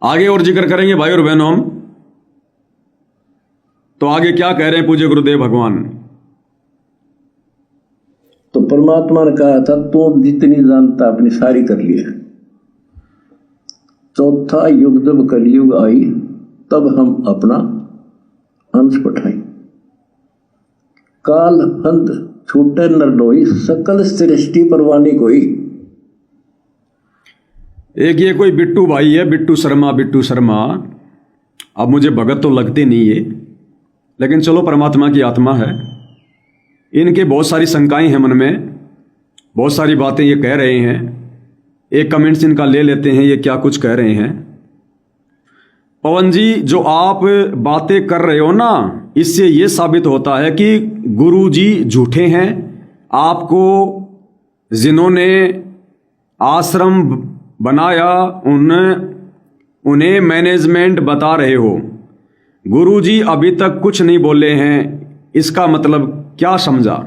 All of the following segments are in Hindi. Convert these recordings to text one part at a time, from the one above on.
आगे और जिक्र करेंगे भाई और बहनों हम। तो आगे क्या कह रहे हैं पूज्य गुरुदेव भगवान। तो परमात्मा ने कहा था तू जितनी जानता अपनी सारी कर लिया। चौथा युग जब कलयुग आई तब हम अपना अंश पठाई। काल अंत छूटे नरडोई सकल सृष्टि परवानी कोई। एक ये कोई बिट्टू भाई है, बिट्टू शर्मा। अब मुझे भगत तो लगते नहीं है, लेकिन चलो परमात्मा की आत्मा है। इनके बहुत सारी शंकाएं हैं मन में, बहुत सारी बातें ये कह रहे हैं। एक कमेंट्स इनका ले लेते हैं, ये क्या कुछ कह रहे हैं। पवन जी, जो आप बातें कर रहे हो ना, इससे ये साबित होता है कि गुरु जी झूठे हैं। आपको जिन्होंने आश्रम बनाया उन्हें मैनेजमेंट बता रहे हो। गुरु जी अभी तक कुछ नहीं बोले हैं, इसका मतलब क्या समझा।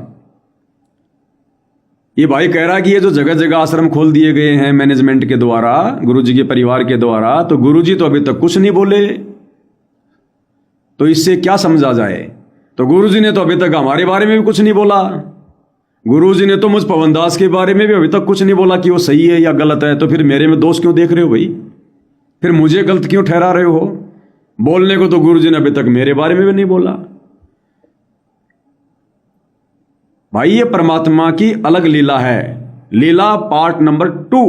ये भाई कह रहा है कि ये जो जगह जगह आश्रम खोल दिए गए हैं मैनेजमेंट के द्वारा, गुरुजी के परिवार के द्वारा, तो गुरुजी तो अभी तक कुछ नहीं बोले। तो इससे क्या समझा जाए। तो गुरुजी ने तो अभी तक हमारे बारे में भी कुछ नहीं बोला। गुरुजी ने तो मुझ पवनदास के बारे में भी अभी तक कुछ नहीं बोला कि वो सही है या गलत है। तो फिर मेरे में दोष क्यों देख रहे हो भाई, फिर मुझे गलत क्यों ठहरा रहे हो। बोलने को तो गुरुजी ने अभी तक मेरे बारे में भी नहीं बोला। भाई ये परमात्मा की अलग लीला है, लीला पार्ट नंबर 2।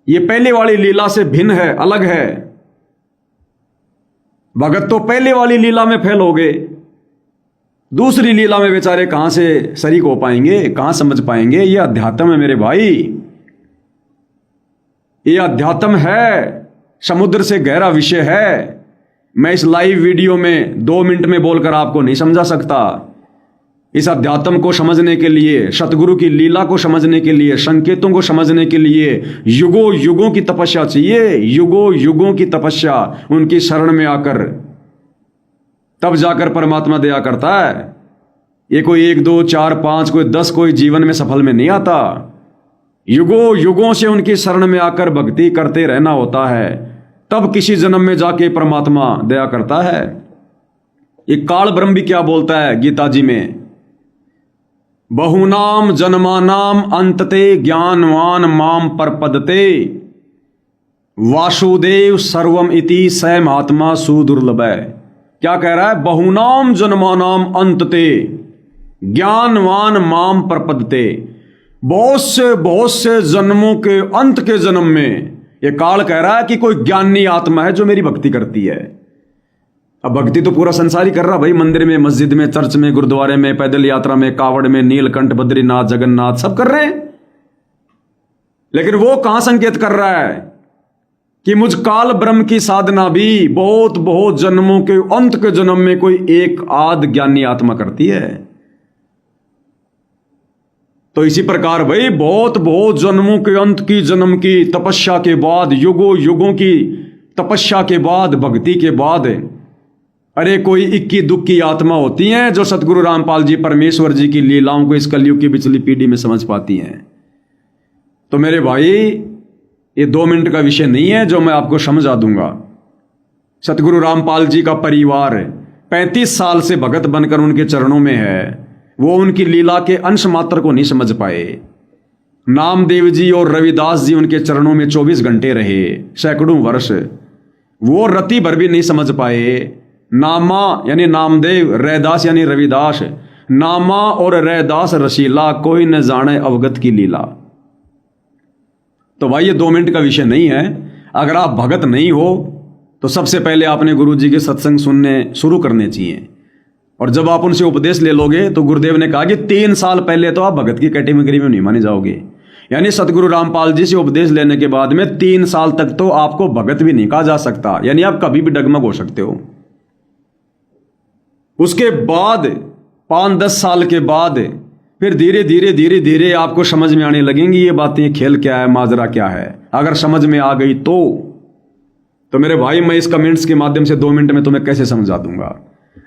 ये पहले वाली लीला से भिन्न है, अलग है। भगत तो पहले वाली लीला में फेल हो गए, दूसरी लीला में बेचारे कहां से शरीक हो पाएंगे, कहां समझ पाएंगे। ये अध्यात्म है मेरे भाई, ये अध्यात्म है, समुद्र से गहरा विषय है। मैं इस लाइव वीडियो में 2 मिनट में बोलकर आपको नहीं समझा सकता। इस अध्यात्म को समझने के लिए, सतगुरु की लीला को समझने के लिए, संकेतों को समझने के लिए युगों युगों की तपस्या चाहिए, युगों युगों की तपस्या। उनकी शरण में आकर तब जाकर परमात्मा दया करता है। ये कोई 1 2 4 5 कोई 10 कोई जीवन में सफल में नहीं आता। युगों युगों से उनकी शरण में आकर भक्ति करते रहना होता है, तब किसी जन्म में जाके परमात्मा दया करता है। ये काल ब्रह्म भी क्या बोलता है गीता जी में, बहुनाम जन्मानाम अंतते ज्ञानवान माम परपदते वासुदेव सर्वम इति स महात्मा सुदुर्लभ। क्या कह रहा है, बहुनाम जन्मानाम अंतते ज्ञानवान माम परपदते। बहुत से जन्मों के अंत के जन्म में ये काल कह रहा है कि कोई ज्ञानी आत्मा है जो मेरी भक्ति करती है। अब भक्ति तो पूरा संसार ही कर रहा भाई, मंदिर में, मस्जिद में, चर्च में, गुरुद्वारे में, पैदल यात्रा में, कावड़ में, नीलकंठ, बद्रीनाथ, जगन्नाथ, सब कर रहे हैं। लेकिन वो कहां संकेत कर रहा है कि मुझ काल ब्रह्म की साधना भी बहुत जन्मों के अंत के जन्म में कोई एक आध ज्ञानी आत्मा करती है। तो इसी प्रकार भाई बहुत जन्मों के अंत की जन्म की तपस्या के बाद, युगों युगों की तपस्या के बाद, भक्ति के बाद, अरे कोई इक्की दुक्की आत्मा होती हैं जो सतगुरु रामपाल जी परमेश्वर जी की लीलाओं को इस कलयुग की पिछली पीढ़ी में समझ पाती हैं। तो मेरे भाई ये 2 मिनट का विषय नहीं है जो मैं आपको समझा दूंगा। सतगुरु रामपाल जी का परिवार 35 साल से भगत बनकर उनके चरणों में है, वो उनकी लीला के अंश मात्र को नहीं समझ पाए। नामदेव जी और रविदास जी उनके चरणों में 24 घंटे रहे, सैकड़ों वर्ष, वो रति भर भी नहीं समझ पाए। नामा यानी नामदेव, रैदास यानी रविदास, नामा और रैदास रसीला, कोई न जाने अवगत की लीला। तो भाई ये 2 मिनट का विषय नहीं है। अगर आप भगत नहीं हो तो सबसे पहले आपने गुरु जी के सत्संग सुनने शुरू करने चाहिए, और जब आप उनसे उपदेश ले लोगे तो गुरुदेव ने कहा कि 3 साल पहले तो आप भगत की कैटेगरी में नहीं माने जाओगे। यानी सतगुरु रामपाल जी से उपदेश लेने के बाद में 3 साल तक तो आपको भगत भी नहीं कहा जा सकता, यानी आप कभी भी डगमग हो सकते हो। उसके बाद 5-10 साल के बाद फिर धीरे आपको समझ में आने लगेंगी ये बातें, खेल क्या है, माजरा क्या है। अगर समझ में आ गई तो मेरे भाई मैं इस कमेंट्स के माध्यम से 2 मिनट में तुम्हें कैसे समझा दूंगा।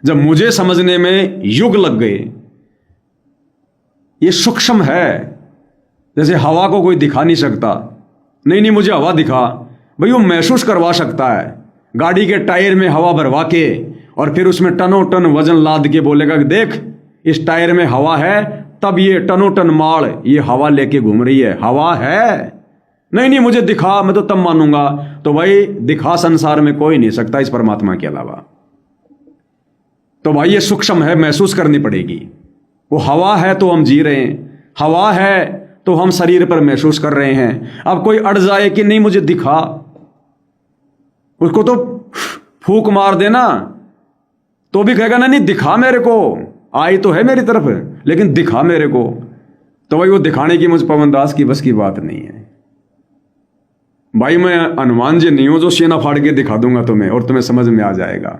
जब मुझे समझने में युग लग गए, ये सूक्ष्म है, जैसे हवा को कोई दिखा नहीं सकता, नहीं नहीं मुझे हवा दिखा। भाई वो महसूस करवा सकता है, गाड़ी के टायर में हवा भरवा के और फिर उसमें टनों टन वजन लाद के बोलेगा कि देख इस टायर में हवा है, तब ये टनों टन माल ये हवा लेके घूम रही है, हवा है। नहीं नहीं मुझे दिखा, मैं तो तब मानूंगा। तो भाई दिखा संसार में कोई नहीं सकता इस परमात्मा के अलावा। तो भाई ये सूक्ष्म है, महसूस करनी पड़ेगी। वो हवा है तो हम जी रहे हैं, हवा है तो हम शरीर पर महसूस कर रहे हैं। अब कोई अड़ जाए कि नहीं मुझे दिखा, उसको तो फूक मार देना तो भी कहेगा ना नहीं दिखा मेरे को, आई तो है मेरी तरफ लेकिन दिखा मेरे को। तो भाई वो दिखाने की मुझ पवन दास की बस की बात नहीं है। भाई मैं हनुमान जी नहीं हूं जो सीना फाड़ के दिखा दूंगा तुम्हें और तुम्हें समझ में आ जाएगा।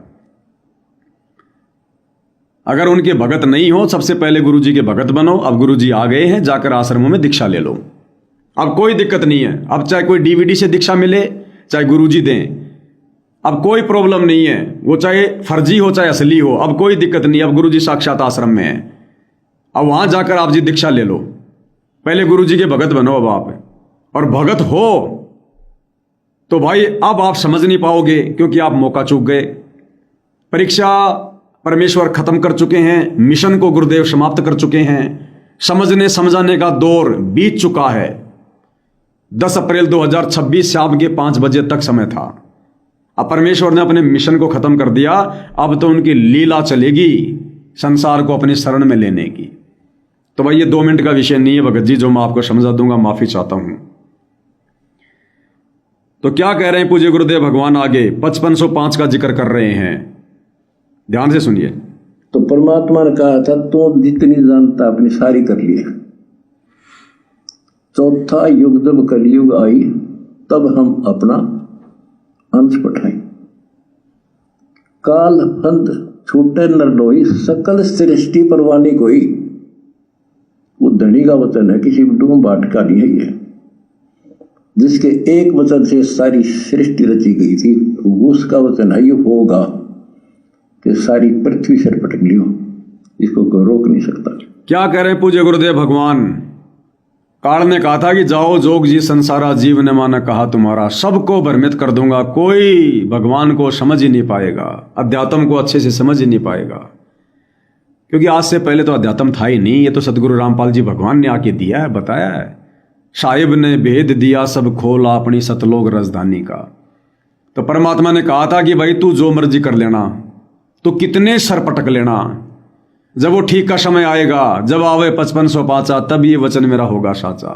अगर उनके भगत नहीं हो, सबसे पहले गुरु जी के भगत बनो। अब गुरु जी आ गए हैं, जाकर आश्रमों में दीक्षा ले लो। अब कोई दिक्कत नहीं है। अब चाहे कोई डीवीडी से दीक्षा मिले, चाहे गुरु जी दें, अब कोई प्रॉब्लम नहीं है। वो चाहे फर्जी हो चाहे असली हो, अब कोई दिक्कत नहीं। अब गुरु जी साक्षात आश्रम में है, अब वहां जाकर आप जी दीक्षा ले लो। पहले गुरु जी के भगत बनो अब आप, और भगत हो तो भाई अब आप समझ नहीं पाओगे, क्योंकि आप मौका चूक गए। परीक्षा परमेश्वर खत्म कर चुके हैं, मिशन को गुरुदेव समाप्त कर चुके हैं, समझने समझाने का दौर बीत चुका है। 10 अप्रैल 2026 शाम के 5 बजे तक समय था। अब परमेश्वर ने अपने मिशन को खत्म कर दिया। अब तो उनकी लीला चलेगी संसार को अपनी शरण में लेने की। तो भाई ये 2 मिनट का विषय नहीं है भगत जी, जो मैं आपको समझा दूंगा, माफी चाहता हूं। तो क्या कह रहे हैं पूज्य गुरुदेव भगवान आगे 5505 का जिक्र कर रहे हैं, ध्यान से सुनिए। तो परमात्मा ने कहा था तू जितनी जानता अपनी सारी कर लिए। चौथा युग जब कलयुग आई तब हम अपना अंश पठाई। काल फंद छूटे नरडोई सकल सृष्टि परवानी कोई। वो धनी का वचन है, किसी डूम बाट का नहीं है ये। जिसके एक वचन से सारी सृष्टि रची गई थी, उसका वचन है ये होगा कि सारी पृथ्वी से पटक लियो, इसको कोई रोक नहीं सकता। क्या कह रहे हैं पूज्य गुरुदेव भगवान? काल ने कहा था कि जाओ जोग जी संसारा जीव ने माना कहा तुम्हारा, सबको भ्रमित कर दूंगा, कोई भगवान को समझ ही नहीं पाएगा, अध्यात्म को अच्छे से समझ ही नहीं पाएगा। क्योंकि आज से पहले तो अध्यात्म था ही नहीं। ये तो सदगुरु रामपाल जी भगवान ने आके दिया है, बताया है। साहिब ने भेद दिया सब खोला अपनी सतलोक राजधानी का। तो परमात्मा ने कहा था कि भाई तू जो मर्जी कर लेना, तो कितने सर पटक लेना, जब वो ठीक का समय आएगा, जब आवे 5505 तब ये वचन मेरा होगा साचा।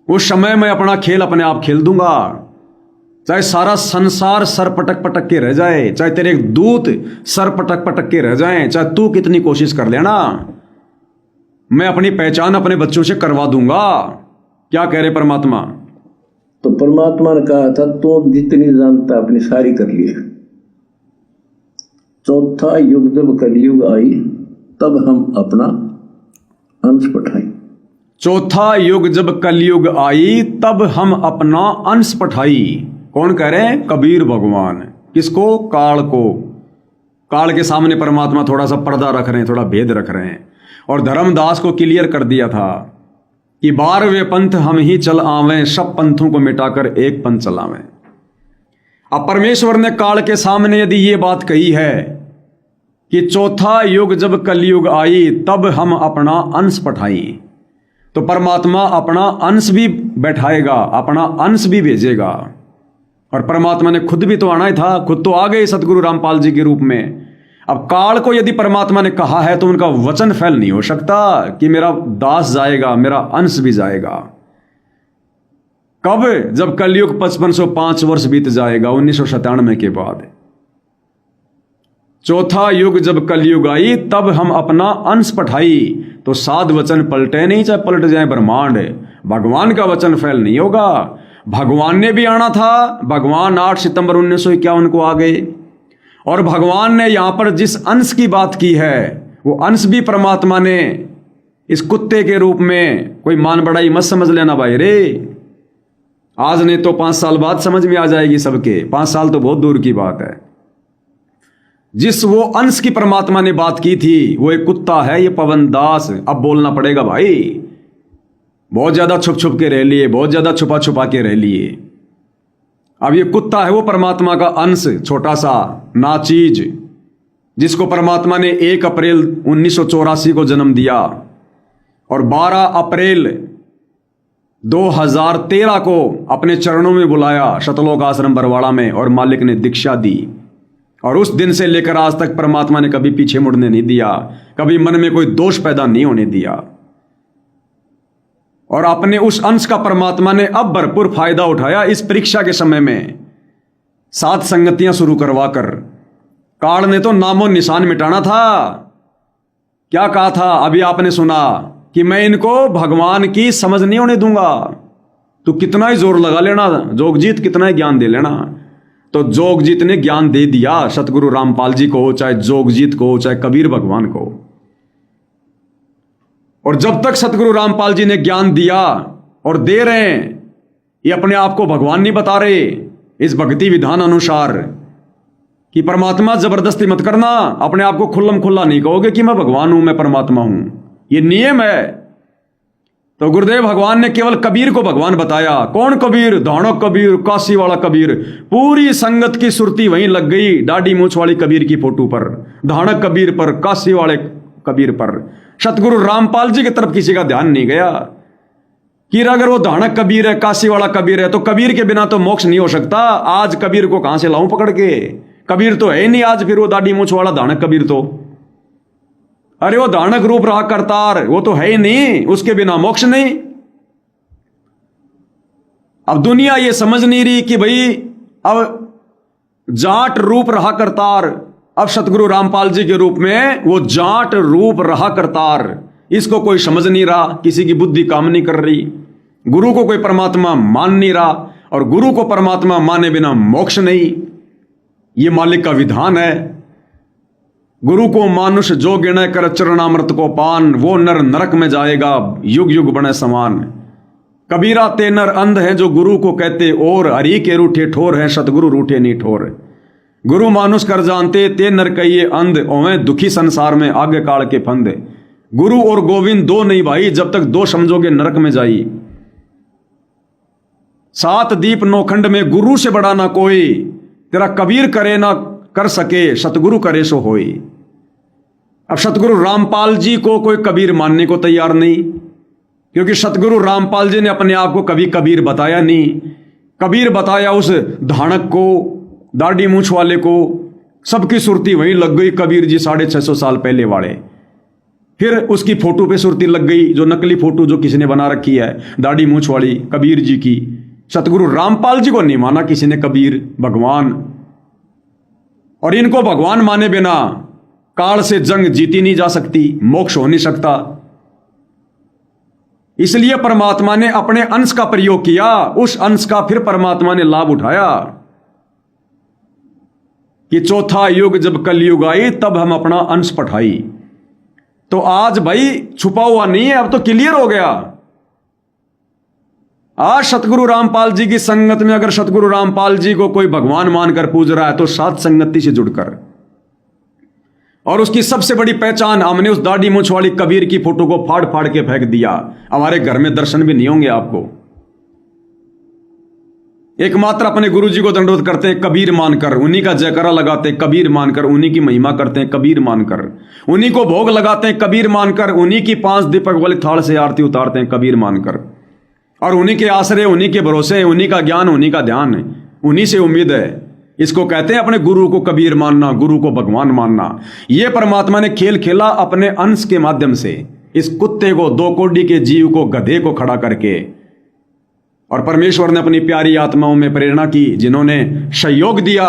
उस समय मैं अपना खेल अपने आप खेल दूंगा। चाहे सारा संसार सर पटक पटक के रह जाए, चाहे तेरे दूत सर पटक पटक के रह जाएं, चाहे तू कितनी कोशिश कर लेना, मैं अपनी पहचान अपने बच्चों से करवा दूंगा। क्या कह रहे परमात्मा? तो परमात्मा ने कहा था तू जितनी जानता अपनी सारी कर लिए। चौथा युग जब कलयुग आई तब हम अपना अंश पठाई। चौथा युग जब कलयुग आई तब हम अपना अंश पठाई। कौन कह रहे हैं? कबीर भगवान। किसको? काल को। काल के सामने परमात्मा थोड़ा सा पर्दा रख रहे हैं, थोड़ा भेद रख रहे हैं। और धर्मदास को क्लियर कर दिया था कि 12वें पंथ हम ही चल आवें, सब पंथों को मिटाकर एक पंथ चलावें। अब परमेश्वर ने काल के सामने यदि ये बात कही है कि चौथा युग जब कलयुग आई तब हम अपना अंश पठाई, तो परमात्मा अपना अंश भी बैठाएगा, अपना अंश भी भेजेगा। और परमात्मा ने खुद भी तो आना ही था, खुद तो आ गए सतगुरु रामपाल जी के रूप में। अब काल को यदि परमात्मा ने कहा है तो उनका वचन फैल नहीं हो सकता कि मेरा दास जाएगा, मेरा अंश भी जाएगा। कब? जब कलयुग 5505 वर्ष बीत जाएगा, 1997 के बाद। चौथा युग जब कलयुग आई तब हम अपना अंश पठाई। तो साध वचन पलटे नहीं, चाहे पलट जाए ब्रह्मांड, भगवान का वचन फैल नहीं होगा। भगवान ने भी आना था। भगवान 8 सितंबर 1951 को आ गए। और भगवान ने यहां पर जिस अंश की बात की है, वो अंश भी परमात्मा ने इस कुत्ते के रूप में, कोई मान बड़ाई मत समझ लेना भाई रे। आज नहीं तो 5 साल बाद समझ में आ जाएगी सबके। 5 साल तो बहुत दूर की बात है। जिस वो अंश की परमात्मा ने बात की थी, वो एक कुत्ता है, ये पवन दास। अब बोलना पड़ेगा भाई, बहुत ज्यादा छुप छुप के रह लिए, बहुत ज्यादा छुपा छुपा के रह लिए। अब ये कुत्ता है वो परमात्मा का अंश, छोटा सा नाचीज, जिसको परमात्मा ने 1 अप्रैल 1984 को जन्म दिया और 12 अप्रैल 2013 को अपने चरणों में बुलाया शतलोक आश्रम बरवाड़ा में, और मालिक ने दीक्षा दी। और उस दिन से लेकर आज तक परमात्मा ने कभी पीछे मुड़ने नहीं दिया, कभी मन में कोई दोष पैदा नहीं होने दिया। और अपने उस अंश का परमात्मा ने अब भरपूर फायदा उठाया इस परीक्षा के समय में। 7 संगतियां शुरू करवाकर काल ने तो नामो निशान मिटाना था। क्या कहा था अभी आपने सुना कि मैं इनको भगवान की समझ नहीं होने दूंगा। तो कितना ही जोर लगा लेना, जोगजीत कितना ही ज्ञान दे लेना। तो जोगजीत ने ज्ञान दे दिया, सतगुरु रामपाल जी को, चाहे जोगजीत को, चाहे कबीर भगवान को। और जब तक सतगुरु रामपाल जी ने ज्ञान दिया और दे रहे हैं, ये अपने आप को भगवान नहीं बता रहे इस भक्ति विधान अनुसार कि परमात्मा जबरदस्ती मत करना। अपने आप को खुल्लम खुल्ला नहीं कहोगे कि मैं भगवान हूं, मैं परमात्मा हूं, ये नियम है। तो गुरुदेव भगवान ने केवल कबीर को भगवान बताया। कौन कबीर? धाणक कबीर, काशी वाला कबीर। पूरी संगत की सुरती वहीं लग गई दाढ़ी मूछ वाली कबीर की फोटो पर, धाणक कबीर पर, काशी वाले कबीर पर। सतगुरु रामपाल जी की तरफ किसी का ध्यान नहीं गया कि अगर वो धाणक कबीर है, काशी वाला कबीर है, तो कबीर के बिना तो मोक्ष नहीं हो सकता। आज कबीर को कहां से लाऊं पकड़ के? कबीर तो है ही नहीं आज, फिर वो दाढ़ी मूछ वाला धाणक कबीर तो, अरे वो धाणक रूप रहा करतार, वो तो है ही नहीं, उसके बिना मोक्ष नहीं। अब दुनिया ये समझ नहीं रही कि भाई अब जाट रूप रहा करतार, अब सतगुरु रामपाल जी के रूप में वो जाट रूप रहा करतार, इसको कोई समझ नहीं रहा, किसी की बुद्धि काम नहीं कर रही। गुरु को कोई परमात्मा मान नहीं रहा, और गुरु को परमात्मा माने बिना मोक्ष नहीं, ये मालिक का विधान है। गुरु को मानुष जो गिणे कर चरणामृत को पान, वो नर नरक में जाएगा युग युग बने समान। कबीरा ते नर अंध है जो गुरु को कहते और, हरि के रूठे ठोर है सतगुरु रूठे नहीं ठोर। गुरु मानुष कर जानते ते नर कहिए अंध, ओवे दुखी संसार में आगे काल के फंद। गुरु और गोविंद दो नहीं भाई, जब तक दो समझोगे नरक में जाई। 7 दीप 9 खंड में गुरु से बड़ा ना कोई, तेरा कबीर करे ना कर सके, सतगुरु करे सो होई। अब सतगुरु रामपाल जी को कोई कबीर मानने को तैयार नहीं, क्योंकि सतगुरु रामपाल जी ने अपने आप को कभी कबीर बताया नहीं। कबीर बताया उस धाणक को, दाढ़ी मूछ वाले को। सबकी सुरती वहीं लग गई कबीर जी 650 साल पहले वाले। फिर उसकी फोटो पे सुरती लग गई, जो नकली फोटो जो किसी ने बना रखी है दाढ़ी मूछ वाली कबीर जी की। सतगुरु रामपाल जी को नहीं माना किसी ने कबीर भगवान, और इनको भगवान माने बिना काल से जंग जीती नहीं जा सकती, मोक्ष हो नहीं सकता। इसलिए परमात्मा ने अपने अंश का प्रयोग किया, उस अंश का फिर परमात्मा ने लाभ उठाया कि चौथा युग जब कलयुग आई तब हम अपना अंश पठाई। तो आज भाई छुपा हुआ नहीं है, अब तो क्लियर हो गया। आज सतगुरु रामपाल जी की संगत में अगर सतगुरु रामपाल जी को कोई भगवान मानकर पूज रहा है तो सात संगति से जुड़कर, और उसकी सबसे बड़ी पहचान, हमने उस दाढ़ी मूछ वाली कबीर की फोटो को फाड़ फाड़ के फेंक दिया। हमारे घर में दर्शन भी नहीं होंगे आपको। एकमात्र अपने गुरु जी को दंडवत करते हैं कबीर मानकर, उन्हीं का जयकारा लगाते हैं कबीर मानकर, उन्हीं की महिमा करते हैं कबीर मानकर, उन्हीं को भोग लगाते हैं कबीर मानकर, उन्हीं की 5 दीपक वाली थाल से आरती उतारते हैं कबीर मानकर, और उन्हीं के आश्रय, उन्हीं के भरोसे, उन्हीं का ज्ञान, उन्हीं का ध्यान, उन्हीं से उम्मीद है। इसको कहते हैं अपने गुरु को कबीर मानना, गुरु को भगवान मानना। यह परमात्मा ने खेल खेला अपने अंश के माध्यम से, इस कुत्ते को, 2 कोड़ी के जीव को, गधे को खड़ा करके। और परमेश्वर ने अपनी प्यारी आत्माओं में प्रेरणा की, जिन्होंने सहयोग दिया।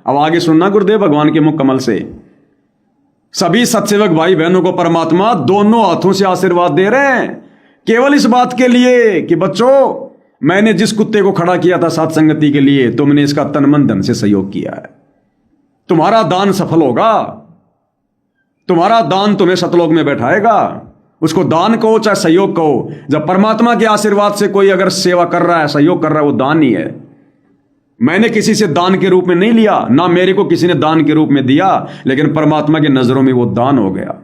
अब आगे सुनना गुरुदेव भगवान के मुख कमल से। सभी सत्सेवक भाई बहनों को परमात्मा दोनों हाथों से आशीर्वाद दे रहे हैं, केवल इस बात के लिए कि बच्चों, मैंने जिस कुत्ते को खड़ा किया था सात संगति के लिए, तुमने इसका तन मन धन से सहयोग किया है। तुम्हारा दान सफल होगा, तुम्हारा दान तुम्हें सतलोक में बैठाएगा। उसको दान कहो चाहे सहयोग कहो। जब परमात्मा के आशीर्वाद से कोई अगर सेवा कर रहा है, सहयोग कर रहा है, वो दान ही है। मैंने किसी से दान के रूप में नहीं लिया, ना मेरे को किसी ने दान के रूप में दिया, लेकिन परमात्मा की नजरों में वो दान हो गया।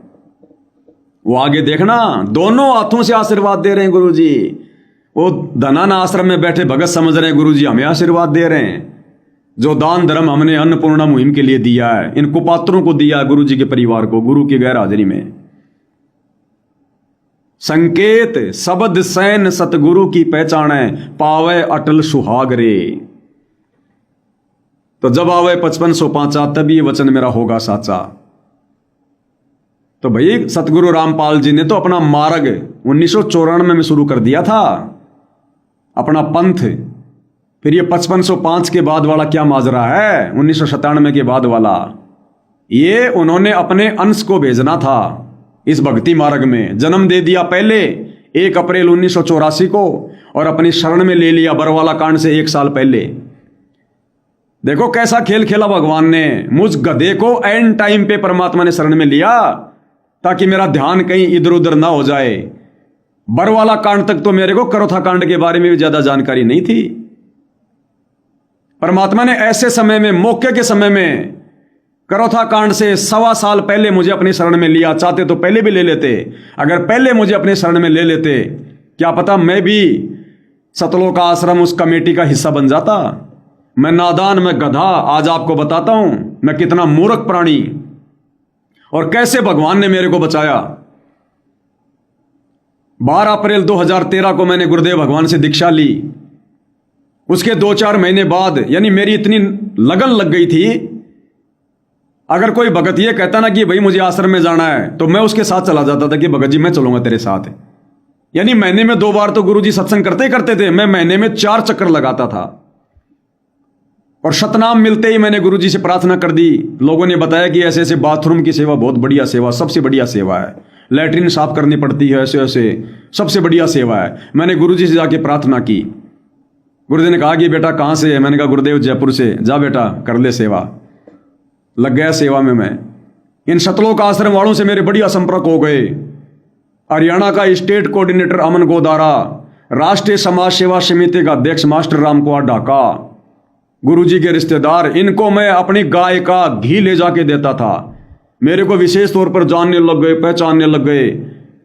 वो आगे देखना, दोनों हाथों से आशीर्वाद दे रहे हैं गुरु जी। वो धनाना आश्रम में बैठे भगत समझ रहे हैं गुरुजी हमें आशीर्वाद दे रहे हैं। जो दान धर्म हमने अन्नपूर्णा मुहिम के लिए दिया है, इन कुपात्रों को दिया है गुरुजी के परिवार को, गुरु की गैर हाजिरी में। संकेत शब्द सैन सतगुरु की पहचान है, पावे अटल सुहाग रे। तो जब आवे 5505 तब ये वचन मेरा होगा साचा। तो भाई सतगुरु रामपाल जी ने तो अपना मार्ग 1994 में शुरू कर दिया था, अपना पंथ। फिर ये 5505 के बाद वाला क्या माजरा है, 1997 के बाद वाला, ये उन्होंने अपने अंश को भेजना था इस भक्ति मार्ग में। जन्म दे दिया पहले 1 अप्रैल 1984 को और अपनी शरण में ले लिया बरवाला कांड से 1 साल पहले। देखो कैसा खेल खेला भगवान ने। मुझ गधे को एंड टाइम पे परमात्मा ने शरण में लिया ताकि मेरा ध्यान कहीं इधर उधर ना हो जाए। बरवाला कांड तक तो मेरे को करोथा कांड के बारे में भी ज्यादा जानकारी नहीं थी। परमात्मा ने ऐसे समय में, मौके के समय में, करोथा कांड से 1.25 साल पहले मुझे अपनी शरण में लिया। चाहते तो पहले भी ले लेते। अगर पहले मुझे अपने शरण में ले लेते, क्या पता मैं भी सतलोक आश्रम उस कमेटी का हिस्सा बन जाता। मैं नादान, मैं गधा। आज आपको बताता हूं मैं कितना मूर्ख प्राणी और कैसे भगवान ने मेरे को बचाया। 12 अप्रैल 2013 को मैंने गुरुदेव भगवान से दीक्षा ली। उसके 2-4 महीने बाद, यानी मेरी इतनी लगन लग गई थी, अगर कोई भगत ये कहता ना कि भाई मुझे आश्रम में जाना है, तो मैं उसके साथ चला जाता था कि भगत जी मैं चलूंगा तेरे साथ। यानी महीने में 2 बार तो गुरुजी सत्संग करते ही करते थे, मैं महीने में 4 चक्कर लगाता था। और शतनाम मिलते ही मैंने गुरुजी से प्रार्थना कर दी। लोगों ने बताया कि ऐसे ऐसे बाथरूम की सेवा बहुत बढ़िया सेवा, सबसे बढ़िया सेवा है, लैट्रिन साफ करनी पड़ती है, ऐसे ऐसे सबसे बढ़िया सेवा है। मैंने गुरुजी से जाके प्रार्थना की। गुरुदेव ने कहा कि बेटा कहाँ से है? मैंने कहा गुरुदेव जयपुर से। जा बेटा कर ले सेवा। लग गया सेवा में मैं। इन सतलोक आश्रम वालों से मेरे बढ़िया संपर्क हो गए। हरियाणा का स्टेट कोऑर्डिनेटर अमन गोदारा, राष्ट्रीय समाज सेवा समिति का अध्यक्ष मास्टर राम कुमार ढाका, गुरुजी के रिश्तेदार, इनको मैं अपनी गाय का घी ले जाके देता था। मेरे को विशेष तौर पर जानने लग गए, पहचानने लग गए।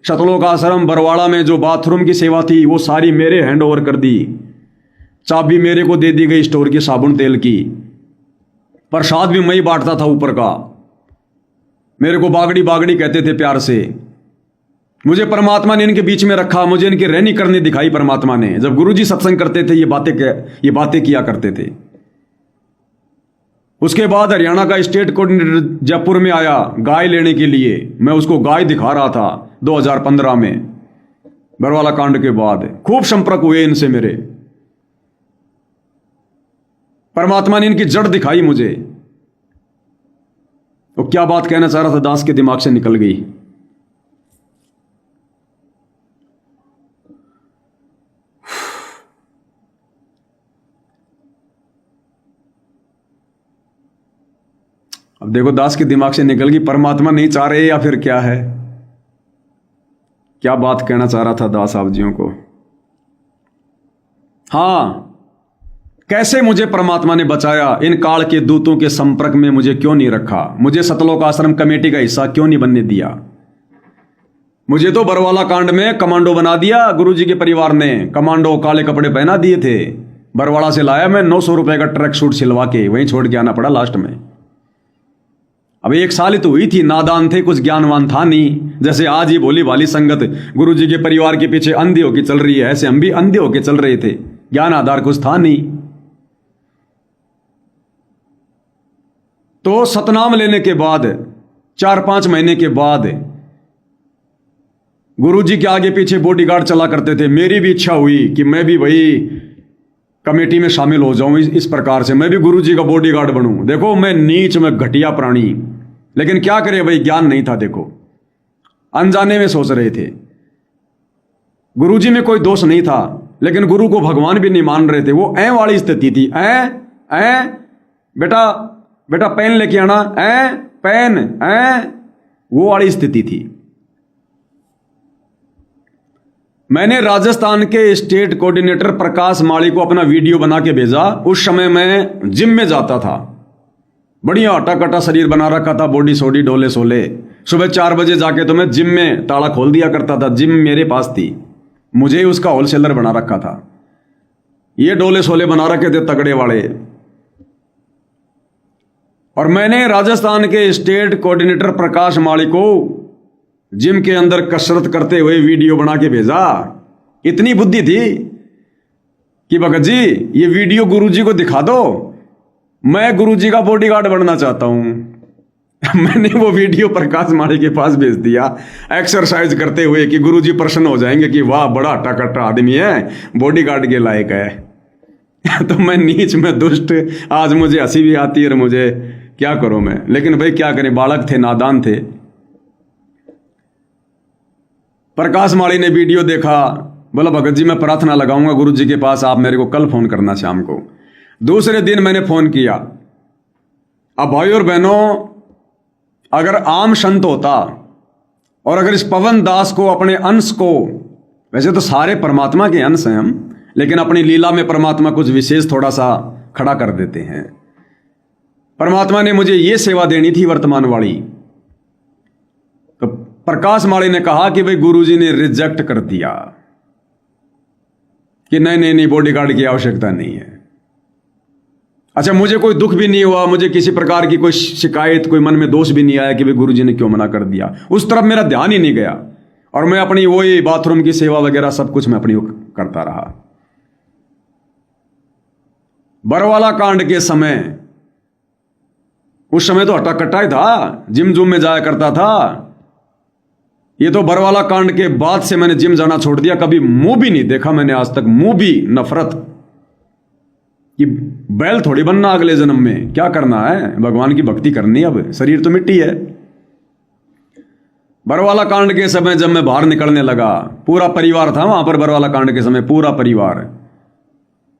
सतलोक आश्रम बरवाड़ा में जो बाथरूम की सेवा थी वो सारी मेरे हैंड ओवर कर दी। चाबी मेरे को दे दी गई स्टोर की साबुन तेल की। प्रसाद भी मैं ही बांटता था ऊपर का। मेरे को बागड़ी बागड़ी कहते थे प्यार से। मुझे परमात्मा ने इनके बीच में रखा, मुझे इनकी रहनी करनी दिखाई परमात्मा ने। जब गुरुजी सत्संग करते थे ये बातें किया करते थे। उसके बाद हरियाणा का स्टेट कोऑर्डिनेटर जयपुर में आया गाय लेने के लिए। मैं उसको गाय दिखा रहा था 2015 में, बरवाला कांड के बाद। खूब संपर्क हुए इनसे मेरे। परमात्मा ने इनकी जड़ दिखाई मुझे। तो क्या बात कहना चाह रहा था दास के दिमाग से निकल गई। अब देखो दास के दिमाग से निकल गई, परमात्मा नहीं चाह रहे या फिर क्या है? क्या बात कहना चाह रहा था दास आप जियों को। हां, कैसे मुझे परमात्मा ने बचाया। इन काल के दूतों के संपर्क में मुझे क्यों नहीं रखा? मुझे सतलोक आश्रम कमेटी का हिस्सा क्यों नहीं बनने दिया? मुझे तो बरवाला कांड में कमांडो बना दिया गुरुजी के परिवार ने। कमांडो काले कपड़े पहना दिए थे। बरवाड़ा से लाया मैं 900 रुपए का ट्रैक सूट सिलवा के, वहीं छोड़ के आना पड़ा लास्ट में। अब 1 साल ही तो हुई थी, नादान थे, कुछ ज्ञानवान था नहीं। जैसे आज ही भोली भाली संगत गुरुजी के परिवार के पीछे अंधे होके चल रही है, ऐसे हम भी अंधे होके चल रहे थे। ज्ञान आधार कुछ था नहीं। तो सतनाम लेने के बाद 4-5 महीने के बाद गुरुजी के आगे पीछे बॉडीगार्ड चला करते थे। मेरी भी इच्छा हुई कि मैं भी वही कमेटी में शामिल हो जाऊं। इस प्रकार से मैं भी गुरुजी का बॉडीगार्ड बनूं। देखो मैं नीच, मैं घटिया प्राणी, लेकिन क्या करे भाई, ज्ञान नहीं था। देखो अनजाने में सोच रहे थे। गुरुजी में कोई दोष नहीं था, लेकिन गुरु को भगवान भी नहीं मान रहे थे। वो ऐ वाली स्थिति थी। बेटा बेटा पेन लेके आना, पेन, वो वाली स्थिति थी। मैंने राजस्थान के स्टेट कोऑर्डिनेटर प्रकाश माली को अपना वीडियो बना के भेजा। उस समय मैं जिम में जाता था, बढ़िया हटा कटा शरीर बना रखा था, बॉडी सोडी डोले सोले। सुबह 4 बजे जाके तो मैं जिम में ताला खोल दिया करता था। जिम मेरे पास थी, मुझे ही उसका होलसेलर बना रखा था। ये डोले शोले बना रखे थे तगड़े वाले। और मैंने राजस्थान के स्टेट कोऑर्डिनेटर प्रकाश माली को जिम के अंदर कसरत करते हुए वीडियो बना के भेजा। इतनी बुद्धि थी कि भगत जी ये वीडियो गुरुजी को दिखा दो, मैं गुरुजी का बॉडीगार्ड बनना चाहता हूं। मैंने वो वीडियो प्रकाश माली के पास भेज दिया एक्सरसाइज करते हुए कि गुरुजी प्रसन्न हो जाएंगे कि वाह बड़ा हट्टा कट्टा आदमी है, बॉडीगार्ड के लायक है। तो मैं नीच में दुष्ट, आज मुझे हंसी भी आती है और मुझे क्या करूं मैं, लेकिन भाई क्या करें, बालक थे, नादान थे। प्रकाश माली ने वीडियो देखा, बोला भगत जी मैं प्रार्थना लगाऊंगा गुरुजी के पास, आप मेरे को कल फोन करना शाम को। दूसरे दिन मैंने फोन किया। अब भाई और बहनों, अगर आम संत होता और अगर इस पवन दास को अपने अंश को, वैसे तो सारे परमात्मा के अंश हैं हम, लेकिन अपनी लीला में परमात्मा कुछ विशेष थोड़ा सा खड़ा कर देते हैं। परमात्मा ने मुझे ये सेवा देनी थी वर्तमान वाली। तो प्रकाश माली ने कहा कि भाई गुरुजी ने रिजेक्ट कर दिया कि नहीं नहीं नहीं, बॉडीगार्ड की आवश्यकता नहीं है। अच्छा, मुझे कोई दुख भी नहीं हुआ, मुझे किसी प्रकार की कोई शिकायत, कोई मन में दोष भी नहीं आया कि भाई गुरुजी ने क्यों मना कर दिया। उस तरफ मेरा ध्यान ही नहीं गया और मैं अपनी वही बाथरूम की सेवा वगैरह सब कुछ मैं अपनी करता रहा। बरवाला कांड के समय, उस समय तो हट्टा कट्टा ही था, जिम जुम में जाया करता था। ये तो बरवाला कांड के बाद से मैंने जिम जाना छोड़ दिया, कभी मुंह भी नहीं देखा मैंने आज तक, मुंह भी नफरत। कि बैल थोड़ी बनना अगले जन्म में, क्या करना है, भगवान की भक्ति करनी है, अब शरीर तो मिट्टी है। बरवाला कांड के समय जब मैं बाहर निकलने लगा, पूरा परिवार था वहां पर बरवाला कांड के समय, पूरा परिवार।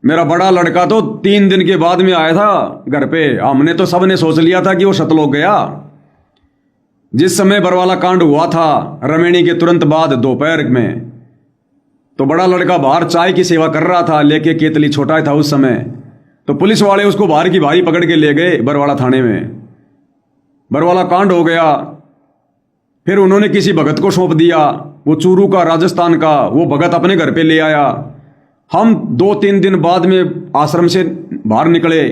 मेरा बड़ा लड़का तो 3 दिन के बाद में आया था घर पे। हमने तो सबने सोच लिया था कि वो सतलोक गया। जिस समय बरवाला कांड हुआ था रमेणी के तुरंत बाद दोपहर में, तो बड़ा लड़का बाहर चाय की सेवा कर रहा था लेके केतली, छोटा था उस समय। तो पुलिस वाले उसको बाहर की बारी पकड़ के ले गए बरवाला थाने में। बरवाला कांड हो गया। फिर उन्होंने किसी भगत को सौंप दिया, वो चूरू का, राजस्थान का। वो भगत अपने घर पे ले आया। हम 2-3 दिन बाद में आश्रम से बाहर निकले,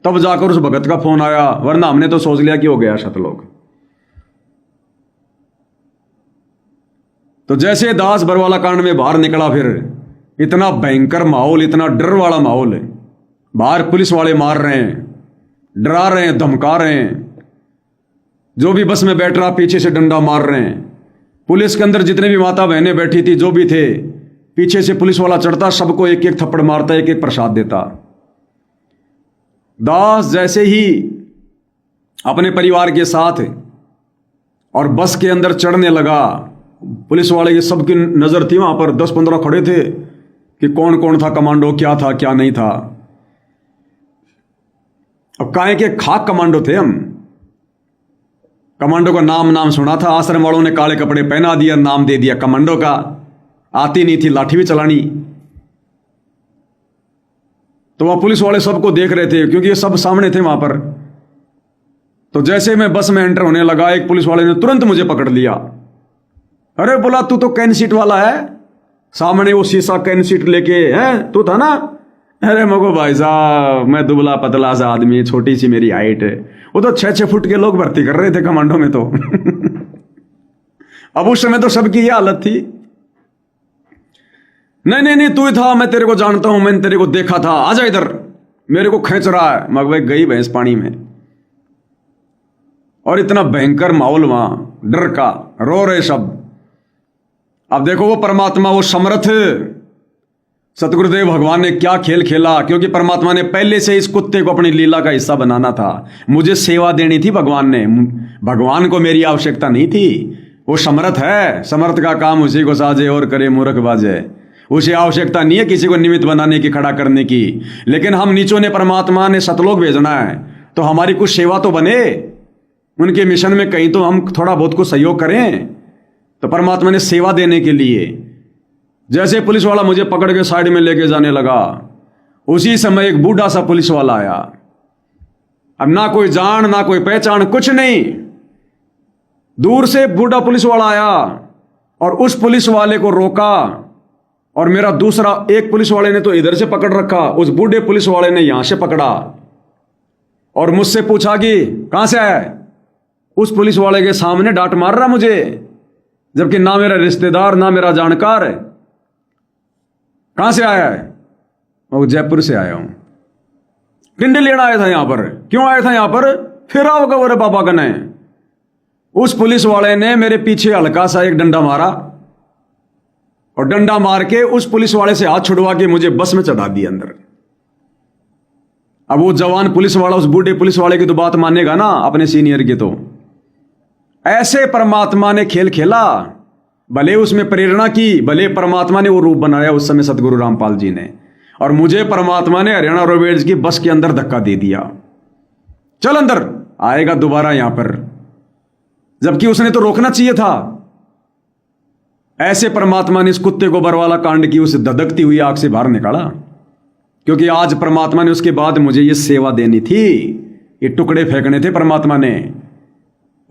तब जाकर उस भगत का फोन आया, वरना हमने तो सोच लिया कि हो गया सतलोक। तो जैसे दास बरवाला कांड में बाहर निकला, फिर इतना भयंकर माहौल, इतना डर वाला माहौल है। बाहर पुलिस वाले मार रहे हैं, डरा रहे हैं, धमका रहे हैं। जो भी बस में बैठ रहा पीछे से डंडा मार रहे हैं। पुलिस के अंदर जितने भी माता बहनें बैठी थी, जो भी थे, पीछे से पुलिस वाला चढ़ता, सबको एक एक थप्पड़ मारता, एक एक प्रसाद देता। दास जैसे ही अपने परिवार के साथ और बस के अंदर चढ़ने लगा, पुलिस वाले की सबकी नजर थी वहां पर, 10-15 खड़े थे कि कौन कौन था कमांडो, क्या था क्या नहीं था। अब काहे के खाक कमांडो थे हम। कमांडो का नाम सुना था, आश्रम वालों ने काले कपड़े पहना दिया, नाम दे दिया कमांडो का। आती नहीं थी लाठी भी चलानी। तो वहां पुलिस वाले सबको देख रहे थे क्योंकि ये सब सामने थे वहां पर। तो जैसे मैं बस में एंटर होने लगा, एक पुलिस वाले ने तुरंत मुझे पकड़ लिया। अरे बोला, तू तो कैन सीट वाला है। सामने वो शीशा कैन सीट लेके, है तू था ना। अरे मगो भाई साहब, मैं दुबला पतला सा आदमी, छोटी सी मेरी हाइट है। वो तो 6-6 फुट के लोग भर्ती कर रहे थे कमांडो में तो। अब उस समय तो सबकी ये हालत थी। नहीं नहीं नहीं, तू ही था, मैं तेरे को जानता हूं, मैंने तेरे को देखा था, आजा इधर, मेरे को खींच रहा है। मग भाई गई भैंस पानी में। और इतना भयंकर माहौल वहां, डर का, रो रहे सब। अब देखो वो परमात्मा, वो समर्थ सतगुरुदेव भगवान ने क्या खेल खेला, क्योंकि परमात्मा ने पहले से इस कुत्ते को अपनी लीला का हिस्सा बनाना था। मुझे सेवा देनी थी भगवान ने, भगवान को मेरी आवश्यकता नहीं थी। वो समर्थ है, समर्थ का काम उसी को साजे और करे मूर्ख बाजे। उसे आवश्यकता नहीं है किसी को निमित्त बनाने की, खड़ा करने की। लेकिन हम नीचों ने, परमात्मा ने सतलोक भेजना है, तो हमारी कुछ सेवा तो बने उनके मिशन में, कहीं तो हम थोड़ा बहुत कुछ सहयोग करें। तो परमात्मा ने सेवा देने के लिए, जैसे पुलिस वाला मुझे पकड़ के साइड में लेके जाने लगा, उसी समय एक बूढ़ा सा पुलिस वाला आया। अब ना कोई जान ना कोई पहचान, कुछ नहीं, दूर से बूढ़ा पुलिस वाला आया और उस पुलिस वाले को रोका और मेरा दूसरा एक पुलिस वाले ने तो इधर से पकड़ रखा, उस बूढ़े पुलिस वाले ने यहां से पकड़ा और मुझसे पूछा कि कहां से आया है। उस पुलिस वाले के सामने डांट मार रहा मुझे, जबकि ना मेरा रिश्तेदार ना मेरा जानकार है। कहां से आया है? और जयपुर से आया हूं। टिंडे लेना आया था यहां पर। क्यों आया था यहां पर? फिर आओगे बोरे बाबा कने। उस पुलिस वाले ने मेरे पीछे हल्का सा एक डंडा मारा और डंडा मार के उस पुलिस वाले से हाथ छुड़वा के मुझे बस में चढ़ा दिया अंदर। अब वो जवान पुलिस वाला उस बूढ़े पुलिस वाले की तो बात मानेगा ना, अपने सीनियर की। तो ऐसे परमात्मा ने खेल खेला, भले उसमें प्रेरणा की, भले परमात्मा ने वो रूप बनाया उस समय सतगुरु रामपाल जी ने, और मुझे परमात्मा ने हरियाणा रोडवेज की बस के अंदर धक्का दे दिया। चल अंदर, आएगा दोबारा यहां पर, जबकि उसने तो रोकना चाहिए था। ऐसे परमात्मा ने इस कुत्ते को बरवाला कांड की उस धधकती हुई आग से बाहर निकाला, क्योंकि आज परमात्मा ने उसके बाद मुझे ये सेवा देनी थी, ये टुकड़े फेंकने थे परमात्मा ने।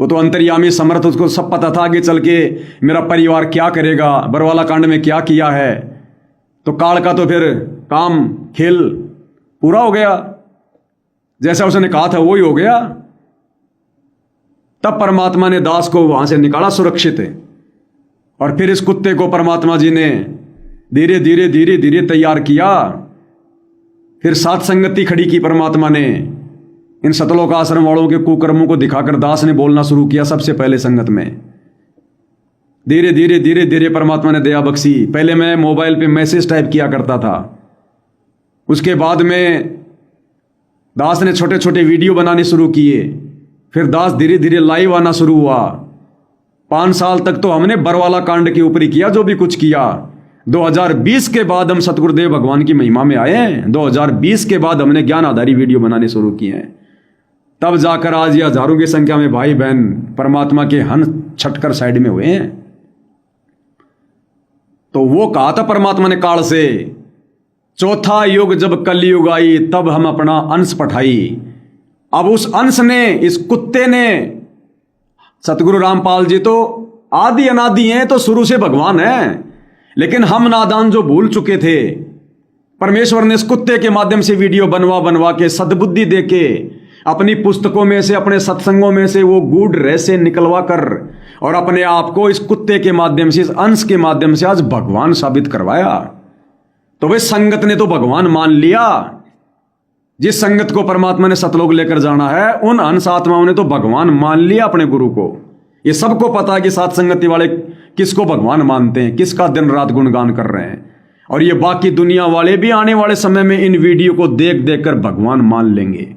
वो तो अंतर्यामी समर्थ, उसको सब पता था कि चल के मेरा परिवार क्या करेगा, बरवाला कांड में क्या किया है। तो काल का तो फिर काम खेल पूरा हो गया, जैसा उसने कहा था वही हो गया। तब परमात्मा ने दास को वहां से निकाला सुरक्षित, और फिर इस कुत्ते को परमात्मा जी ने धीरे धीरे धीरे धीरे तैयार किया। फिर सात संगति खड़ी की परमात्मा ने। इन सतलोक आश्रम वालों के कुकर्मों को दिखाकर दास ने बोलना शुरू किया सबसे पहले संगत में। धीरे धीरे धीरे धीरे परमात्मा ने दया बख्शी। पहले मैं मोबाइल पे मैसेज टाइप किया करता था, उसके बाद में दास ने छोटे छोटे वीडियो बनाने शुरू किए। फिर दास धीरे धीरे लाइव आना शुरू हुआ। 5 साल तक तो हमने बरवाला कांड के ऊपर ही किया जो भी कुछ किया। 2020 के बाद हम सतगुरुदेव भगवान की महिमा में आए हैं। 2020 के बाद हमने ज्ञान आधारी वीडियो बनाने शुरू किए हैं। तब जाकर आज ये हजारों की संख्या में भाई बहन परमात्मा के हन छटकर साइड में हुए हैं। तो वो कहा था परमात्मा ने काल से, चौथा युग जब कलयुग आई तब हम अपना अंश पठाई। अब उस अंश ने, इस कुत्ते ने, सतगुरु रामपाल जी तो आदि अनादि हैं, तो शुरू से भगवान है, लेकिन हम नादान जो भूल चुके थे, परमेश्वर ने इस कुत्ते के माध्यम से वीडियो बनवा बनवा के सद्बुद्धि दे के अपनी पुस्तकों में से, अपने सत्संगों में से वो गूढ़ रहस्य निकलवा कर और अपने आप को इस कुत्ते के माध्यम से, इस अंश के माध्यम से आज भगवान साबित करवाया। तो वे संगत ने तो भगवान मान लिया। जिस संगत को परमात्मा ने सतलोक लेकर जाना है, उन अंश आत्माओं ने तो भगवान मान लिया अपने गुरु को। ये सबको पता है कि सात संगति वाले किसको भगवान मानते हैं, किसका दिन रात गुणगान कर रहे हैं। और ये बाकी दुनिया वाले भी आने वाले समय में इन वीडियो को देख देख कर भगवान मान लेंगे।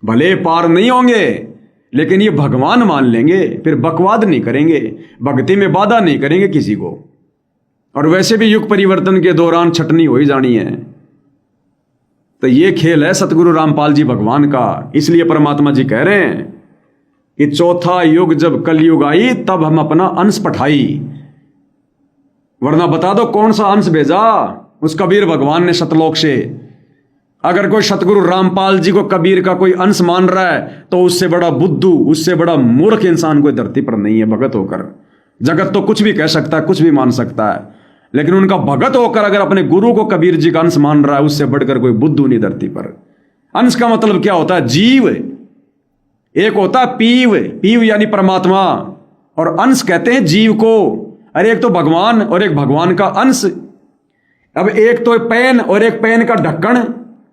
भले पार नहीं होंगे, लेकिन ये भगवान मान लेंगे। फिर बकवाद नहीं करेंगे, भक्ति में बाधा नहीं करेंगे किसी को। और वैसे भी युग परिवर्तन के दौरान छटनी हो ही जानी है। तो ये खेल है सतगुरु रामपाल जी भगवान का। इसलिए परमात्मा जी कह रहे हैं कि चौथा युग जब कलयुग आई तब हम अपना अंश पठाई। वरना बता दो कौन सा अंश भेजा उस कबीर भगवान ने सतलोक से। अगर कोई सतगुरु रामपाल जी को कबीर का कोई अंश मान रहा है तो उससे बड़ा बुद्धू, उससे बड़ा मूर्ख इंसान कोई धरती पर नहीं है। भगत होकर जगत तो कुछ भी कह सकता है, कुछ भी मान सकता है, लेकिन उनका भगत होकर अगर अपने गुरु को कबीर जी का अंश मान रहा है, उससे बढ़कर कोई बुद्धू नहीं धरती पर। अंश का मतलब क्या होता है? जीव। एक होता है पीव, पीव यानी परमात्मा, और अंश कहते हैं जीव को। अरे एक तो भगवान और एक भगवान का अंश। अब एक तो पेन और एक पेन का ढक्कन,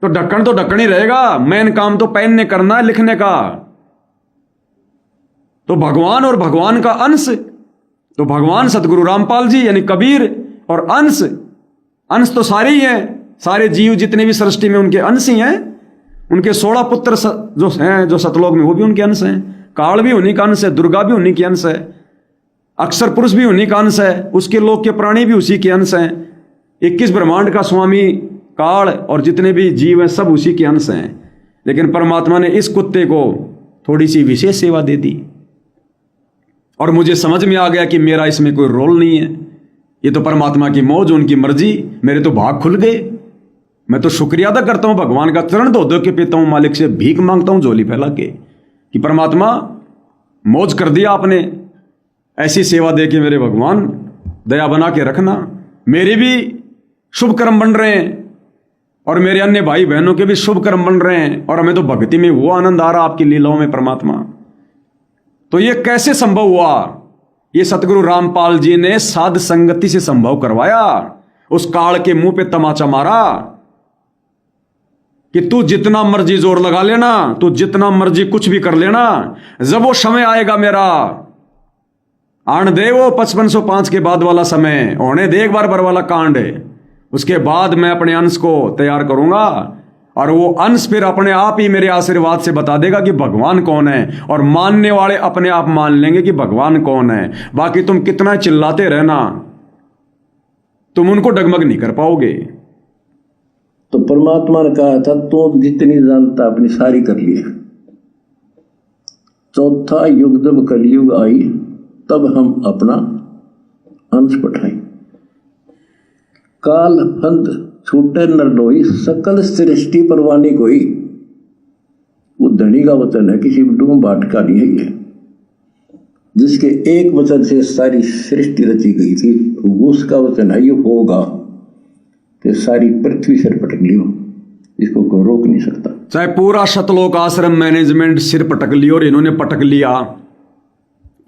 तो ढक्कन ही रहेगा, मेन काम तो पेन ने करना है, लिखने का। तो भगवान और भगवान का अंश, तो भगवान सतगुरु रामपाल जी यानी कबीर, और अंश तो सारे ही हैं। सारे जीव जितने भी सृष्टि में उनके अंश ही हैं। उनके 16 पुत्र जो हैं, जो सतलोक में, वो भी उनके अंश हैं। काल भी उन्हीं का अंश है, दुर्गा भी उन्हीं के अंश है, अक्षर पुरुष भी उन्हीं का अंश है, उसके लोक के प्राणी भी उसी के अंश हैं। 21 ब्रह्मांड का स्वामी काल और जितने भी जीव हैं सब उसी के अंश हैं। लेकिन परमात्मा ने इस कुत्ते को थोड़ी सी विशेष सेवा दे दी, और मुझे समझ में आ गया कि मेरा इसमें कोई रोल नहीं है। ये तो परमात्मा की मौज, उनकी मर्जी। मेरे तो भाग खुल गए। मैं तो शुक्रिया अदा करता हूं भगवान का, चरण धो धो के पीता हूं, मालिक से भीख मांगता हूं झोली फैला के कि परमात्मा मौज कर दिया आपने, ऐसी सेवा दे के मेरे भगवान दया बना के रखना। मेरी भी शुभ कर्म बन रहे हैं और मेरे अन्य भाई बहनों के भी शुभ कर्म बन रहे हैं और हमें तो भक्ति में वो आनंद आ रहा आपकी लीलाओं में परमात्मा। तो ये कैसे संभव हुआ? ये सतगुरु रामपाल जी ने साध संगति से संभव करवाया। उस काल के मुंह पे तमाचा मारा कि तू जितना मर्जी जोर लगा लेना, तू जितना मर्जी कुछ भी कर लेना, जब वो समय आएगा मेरा आन दे, वो 5505 के बाद वाला समय होने दे, एक बार वाला कांड, उसके बाद मैं अपने अंश को तैयार करूंगा और वो अंश फिर अपने आप ही मेरे आशीर्वाद से बता देगा कि भगवान कौन है, और मानने वाले अपने आप मान लेंगे कि भगवान कौन है। बाकी तुम कितना चिल्लाते रहना, तुम उनको डगमग नहीं कर पाओगे। तो परमात्मा ने कहा था तो जितनी जानता अपनी सारी कर लिए। चौथा युग जब कलयुग आई तब हम अपना अंश पठाए। काल फंद छूटे नरडोई सकल सृष्टि परवानी कोई। वो धनी का वचन है, किसी डूम बाट का नहीं है ये, जिसके एक वचन से सारी सृष्टि रची गई थी। उसका वचन है ये होगा कि सारी पृथ्वी सिर पटक लियो, इसको कोई रोक नहीं सकता। चाहे पूरा शतलोक आश्रम मैनेजमेंट सिर पटक लियो, और इन्होंने पटक लिया।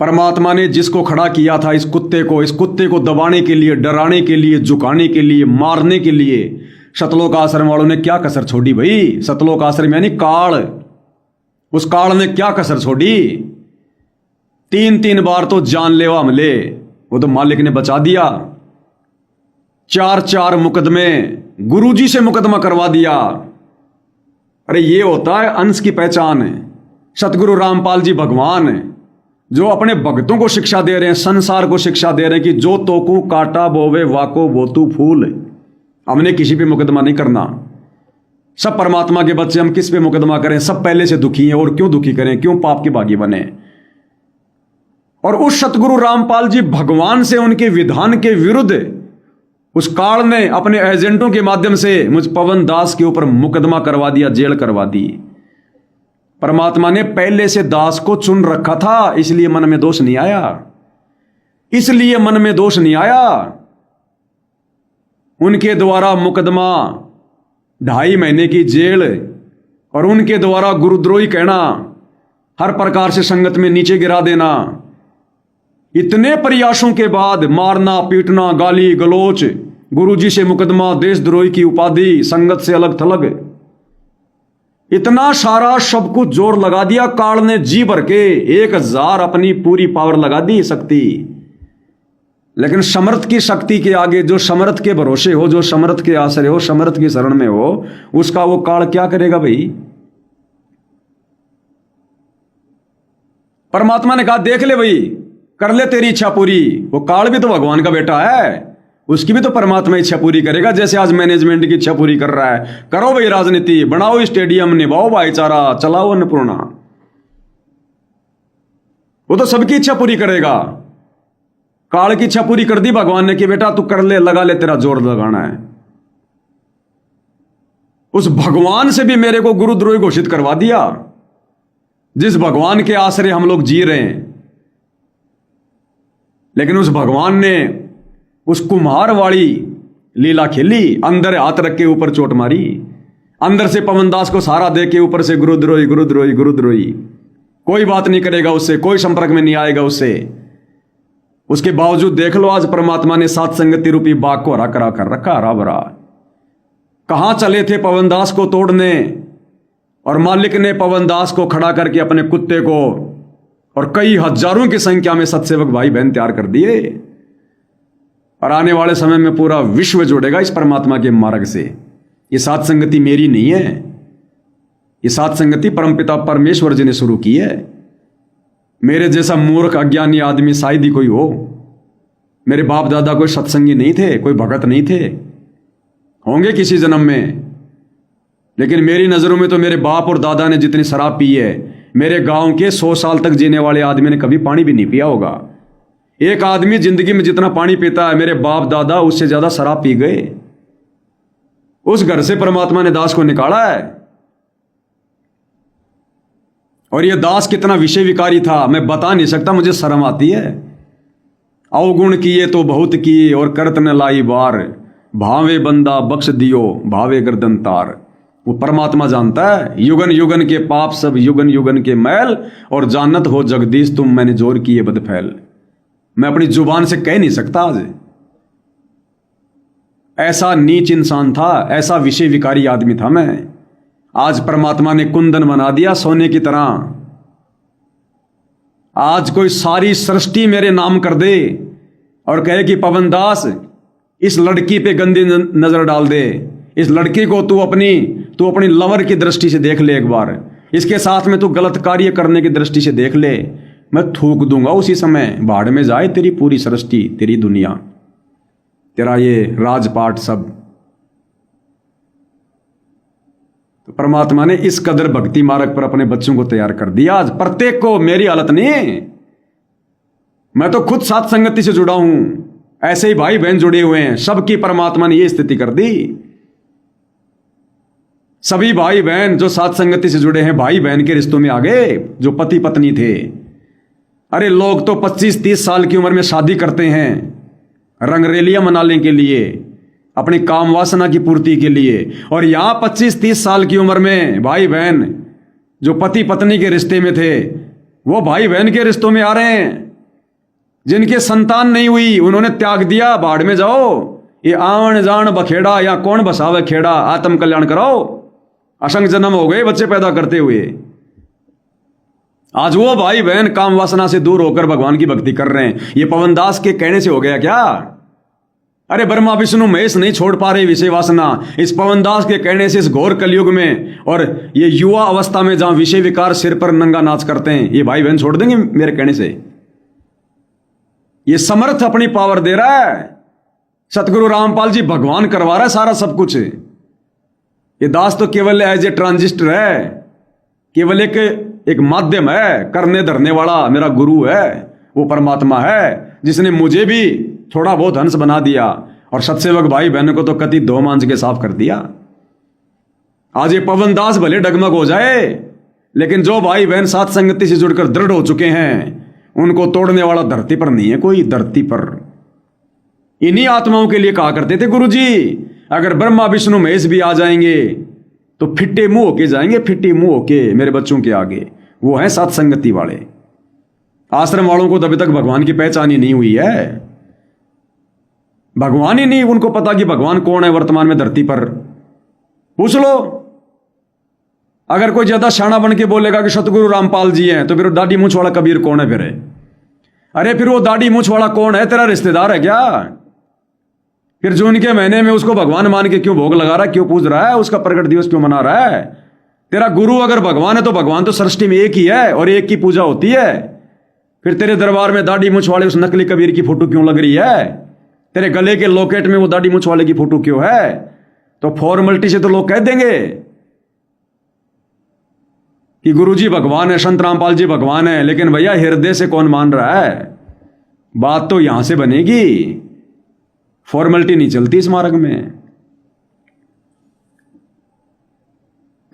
परमात्मा ने जिसको खड़ा किया था, इस कुत्ते को दबाने के लिए, डराने के लिए, झुकाने के लिए, मारने के लिए, शतलोक आश्रम वालों ने क्या कसर छोड़ी भाई? शतलोक आश्रम यानी काल, उस काल ने क्या कसर छोड़ी? 3 बार तो जानलेवा हमले वो तो मालिक ने बचा दिया। 4 मुकदमे गुरुजी से मुकदमा करवा दिया। अरे ये होता है अंश की पहचान है। सतगुरु रामपाल जी भगवान है जो अपने भक्तों को शिक्षा दे रहे हैं, संसार को शिक्षा दे रहे हैं कि जो तोकू काटा बोवे वाको बोतू फूल। हमने किसी पे मुकदमा नहीं करना। सब परमात्मा के बच्चे, हम किस पे मुकदमा करें? सब पहले से दुखी हैं, और क्यों दुखी करें? क्यों पाप के भागी बने? और उस सतगुरु रामपाल जी भगवान से, उनके विधान के विरुद्ध उस काल ने अपने एजेंटों के माध्यम से मुझ पवन दास के ऊपर मुकदमा करवा दिया, जेल करवा दी। परमात्मा ने पहले से दास को चुन रखा था, इसलिए मन में दोष नहीं आया। इसलिए मन में दोष नहीं आया। उनके द्वारा मुकदमा, 2.5 महीने की जेल, और उनके द्वारा गुरुद्रोही कहना, हर प्रकार से संगत में नीचे गिरा देना, इतने प्रयासों के बाद मारना, पीटना, गाली गलोच, गुरुजी से मुकदमा, देशद्रोही की उपाधि, संगत से अलग थलग, इतना सारा सब कुछ जोर लगा दिया काल ने जी भर के। 1000 अपनी पूरी पावर लगा दी शक्ति। लेकिन समर्थ की शक्ति के आगे, जो समर्थ के भरोसे हो, जो समर्थ के आश्रय हो, समर्थ की शरण में हो, उसका वो काल क्या करेगा भाई? परमात्मा ने कहा देख ले भाई, कर ले तेरी इच्छा पूरी। वो काल भी तो भगवान का बेटा है, उसकी भी तो परमात्मा इच्छा पूरी करेगा। जैसे आज मैनेजमेंट की इच्छा पूरी कर रहा है, करो भाई राजनीति, बनाओ स्टेडियम, निभाओ भाईचारा, चलाओ अन्नपूर्णा, वो तो सबकी इच्छा पूरी करेगा। काल की इच्छा पूरी कर दी भगवान ने कि बेटा तू कर ले, लगा ले, तेरा जोर लगाना है। उस भगवान से भी मेरे को गुरुद्रोही घोषित करवा दिया, जिस भगवान के आश्रय हम लोग जी रहे हैं। लेकिन उस भगवान ने उस कुम्हार वाली लीला खेली, अंदर हाथ रख के ऊपर चोट मारी, अंदर से पवनदास को सहारा दे के ऊपर से गुरुद्रोही गुरुद्रोही गुरुद्रोही। कोई बात नहीं करेगा उससे, कोई संपर्क में नहीं आएगा उससे। उसके बावजूद देख लो आज परमात्मा ने सात संगति रूपी बाग को हरा करा कर रखा, हरा भरा। कहां चले थे पवनदास को तोड़ने, और मालिक ने पवनदास को खड़ा करके अपने कुत्ते को और कई हजारों की संख्या में सत्सेवक भाई बहन तैयार कर दिए। और आने वाले समय में पूरा विश्व जुड़ेगा इस परमात्मा के मार्ग से। ये सात संगति मेरी नहीं है, ये सात संगति परमपिता परमेश्वर जी ने शुरू की है। मेरे जैसा मूर्ख अज्ञानी आदमी शायद ही कोई हो। मेरे बाप दादा कोई सत्संगी नहीं थे, कोई भगत नहीं थे, होंगे किसी जन्म में। लेकिन मेरी नजरों में तो मेरे बाप और दादा ने जितनी शराब पी है, मेरे गांव के 100 साल तक जीने वाले आदमी ने कभी पानी भी नहीं पिया होगा। एक आदमी जिंदगी में जितना पानी पीता है, मेरे बाप दादा उससे ज्यादा शराब पी गए। उस घर से परमात्मा ने दास को निकाला है। और यह दास कितना विषय विकारी था मैं बता नहीं सकता, मुझे शर्म आती है। अवगुण किए तो बहुत किए और करत न लाई बार, भावे बंदा बख्श दियो भावे गर्दन तार। वो परमात्मा जानता है युगन युगन के पाप सब युगन युगन के मैल, और जानत हो जगदीश तुम मैंने जोर किए बदफैल। मैं अपनी जुबान से कह नहीं सकता आज। ऐसा नीच इंसान था, ऐसा विषय विकारी आदमी था मैं। आज परमात्मा ने कुंदन बना दिया सोने की तरह। आज कोई सारी सृष्टि मेरे नाम कर दे और कहे कि पवन दास इस लड़की पे गंदी नजर डाल दे, इस लड़की को तू अपनी लवर की दृष्टि से देख ले एक बार, इसके साथ में तू गलत कार्य करने की दृष्टि से देख ले, मैं थूक दूंगा उसी समय। भाड़ में जाए तेरी पूरी सृष्टि, तेरी दुनिया, तेरा ये राजपाट सब। तो परमात्मा ने इस कदर भक्ति मार्ग पर अपने बच्चों को तैयार कर दिया। आज प्रत्येक को, मेरी हालत नहीं, मैं तो खुद साथ संगति से जुड़ा हूं, ऐसे ही भाई बहन जुड़े हुए हैं, सबकी परमात्मा ने ये स्थिति कर दी। सभी भाई बहन जो साथ संगति से जुड़े हैं, भाई बहन के रिश्तों में आ गए, जो पति पत्नी थे। अरे लोग तो 25-30 साल की उम्र में शादी करते हैं रंगरेलियां मनाने के लिए, अपनी काम वासना की पूर्ति के लिए, और यहां 25-30 साल की उम्र में भाई बहन जो पति पत्नी के रिश्ते में थे, वो भाई बहन के रिश्तों में आ रहे हैं। जिनके संतान नहीं हुई उन्होंने त्याग दिया, भाड़ में जाओ, ये आवन जान बखेड़ा, या कौन बसावे खेड़ा, आत्म कल्याण कराओ। असंख्य जन्म हो गए बच्चे पैदा करते हुए। आज वो भाई बहन काम वासना से दूर होकर भगवान की भक्ति कर रहे हैं। ये पवन दास के कहने से हो गया क्या? अरे ब्रह्मा विष्णु महेश नहीं छोड़ पा रहे विषय वासना, इस पवन दास के कहने से इस घोर कलयुग में, और ये युवा अवस्था में जहां विषय विकार सिर पर नंगा नाच करते हैं, ये भाई बहन छोड़ देंगे मेरे कहने से? ये समर्थ अपनी पावर दे रहा है, सतगुरु रामपाल जी भगवान करवा रहा है सारा सब कुछ। ये दास तो केवल एज ए ट्रांजिस्टर है, केवल एक माध्यम है, करने धरने वाला मेरा गुरु है, वो परमात्मा है जिसने मुझे भी थोड़ा बहुत हंस बना दिया, और सत्सेवक भाई बहनों को तो कति दो मांझ के साफ कर दिया। आज ये पवन दास भले डगमग हो जाए, लेकिन जो भाई बहन साथ संगति से जुड़कर दृढ़ हो चुके हैं, उनको तोड़ने वाला धरती पर नहीं है कोई, धरती पर। इन्हीं आत्माओं के लिए कहा करते थे गुरुजी, अगर ब्रह्मा विष्णु महेश भी आ जाएंगे तो फिट्टे मुंह होके जाएंगे, फिट्टे मुंह होके मेरे बच्चों के आगे। वो हैं साथ संगति वाले। आश्रम वालों को तो अभी तक भगवान की पहचान ही नहीं हुई है, भगवान ही नहीं उनको पता कि भगवान कौन है वर्तमान में धरती पर। पूछ लो, अगर कोई ज्यादा शाना बन के बोलेगा कि सतगुरु रामपाल जी हैं, तो फिर दाढ़ी मूंछ वाला कबीर कौन है फिर? अरे फिर वो दाढ़ी मूंछ वाला कौन है? तेरा रिश्तेदार है क्या? फिर जून के महीने में उसको भगवान मान के क्यों भोग लगा रहा है, क्यों पूज रहा है, उसका प्रकट दिवस क्यों मना रहा है? तेरा गुरु अगर भगवान है तो भगवान तो सृष्टि में एक ही है और एक की पूजा होती है। फिर तेरे दरबार में दाढ़ी मूंछ वाले उस नकली कबीर की फोटो क्यों लग रही है? तेरे गले के लॉकेट में वो दाढ़ी मूंछ वाले की फोटो क्यों है? तो फॉर्मेलिटी से तो लोग कह देंगे कि गुरुजी भगवान है, संत रामपाल जी भगवान है, लेकिन भैया हृदय से कौन मान रहा है? बात तो यहां से बनेगी, फॉर्मेलिटी नहीं चलती इस मार्ग में।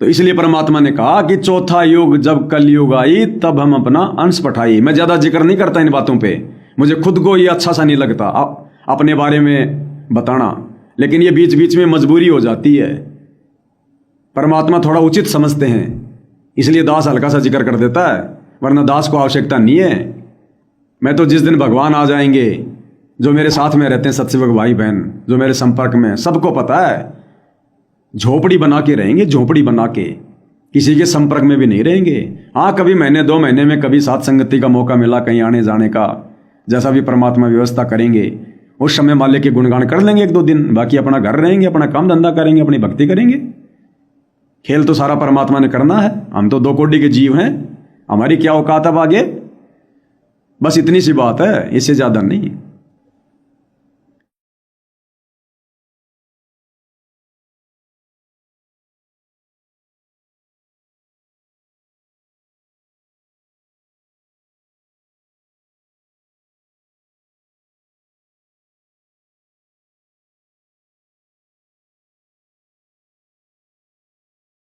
तो इसलिए परमात्मा ने कहा कि चौथा युग जब कलयुग आई तब हम अपना अंश पठाई। मैं ज्यादा जिक्र नहीं करता इन बातों पे, मुझे खुद को ये अच्छा सा नहीं लगता अपने बारे में बताना, लेकिन ये बीच बीच में मजबूरी हो जाती है। परमात्मा थोड़ा उचित समझते हैं, इसलिए दास हल्का सा जिक्र कर देता है, वरना दास को आवश्यकता नहीं है। मैं तो जिस दिन भगवान आ जाएंगे, जो मेरे साथ में रहते हैं सत्सेवक भाई बहन, जो मेरे संपर्क में, सबको पता है झोपड़ी बना के रहेंगे, झोपड़ी बना के, किसी के संपर्क में भी नहीं रहेंगे। हाँ, कभी महीने 2 महीने में कभी साथ संगति का मौका मिला कहीं आने जाने का, जैसा भी परमात्मा व्यवस्था करेंगे, उस समय मालिक के गुणगान कर लेंगे 1-2 दिन, बाकी अपना घर रहेंगे, अपना काम धंधा करेंगे, अपनी भक्ति करेंगे। खेल तो सारा परमात्मा ने करना है, हम तो 2 कोटि के जीव हैं, हमारी क्या औकात अब आगे। बस इतनी सी बात है, इससे ज्यादा नहीं।